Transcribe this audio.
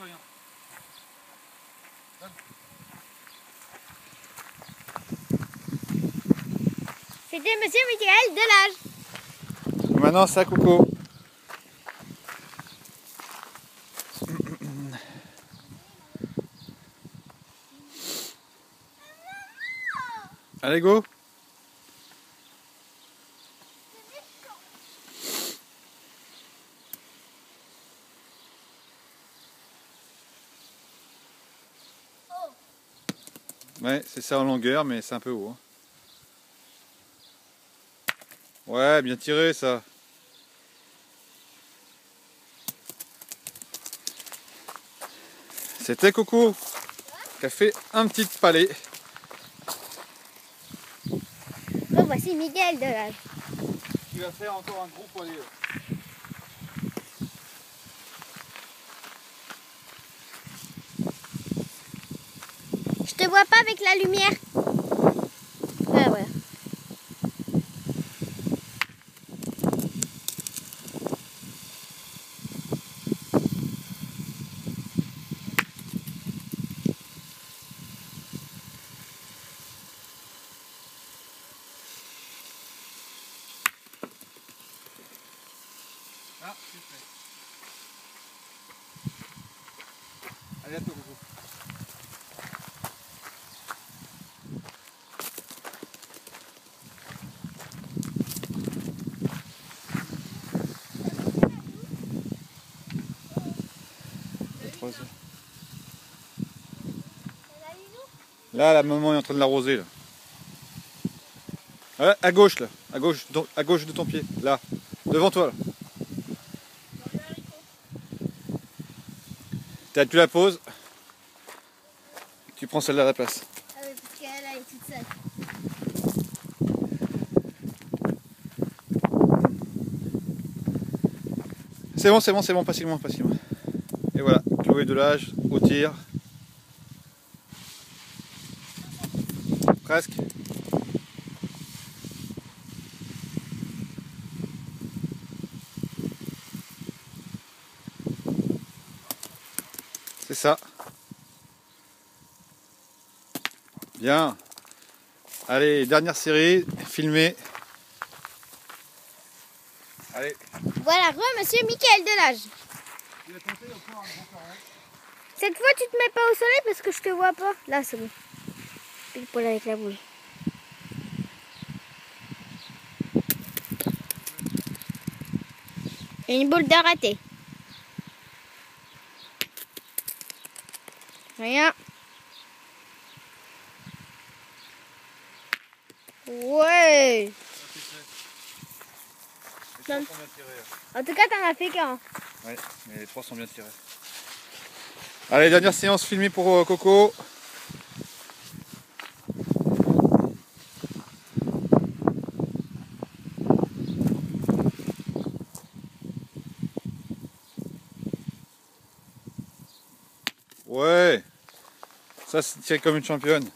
rien. C'était Monsieur Michael Delage. Maintenant c'est à Coco. Allez go. Ouais, c'est ça en longueur, mais c'est un peu haut. Hein. Ouais, bien tiré ça. C'était Coco qui a fait un petit palais. Voici Michael Delage. Tu vas faire encore un gros palais. Je te vois pas avec la lumière. Ah ouais. Ah, c'est fait. Allez à toi Coco. Là, la maman est en train de l'arroser. Là. Ouais, à gauche, là. À gauche de ton pied. Là. Devant toi. Là. Tu la poses. Tu prends celle-là à la place. Ah oui, parce qu'elle est toute seule. C'est bon, pas si loin, pas si loin. Et voilà, Chloé Delage au tir. Presque. C'est ça. Bien. Allez, dernière série, filmée. Allez. Voilà, Monsieur Michael Delage. Cette fois, tu te mets pas au soleil parce que je te vois pas. Là, c'est bon. Pile poil avec la boule. Et une boule de raté. Rien. Ouais. En tout cas, t'en as fait qu'un. Ouais, mais les trois sont bien tirés. Allez, dernière séance filmée pour Coco. Ouais, ça c'est tiré comme une championne.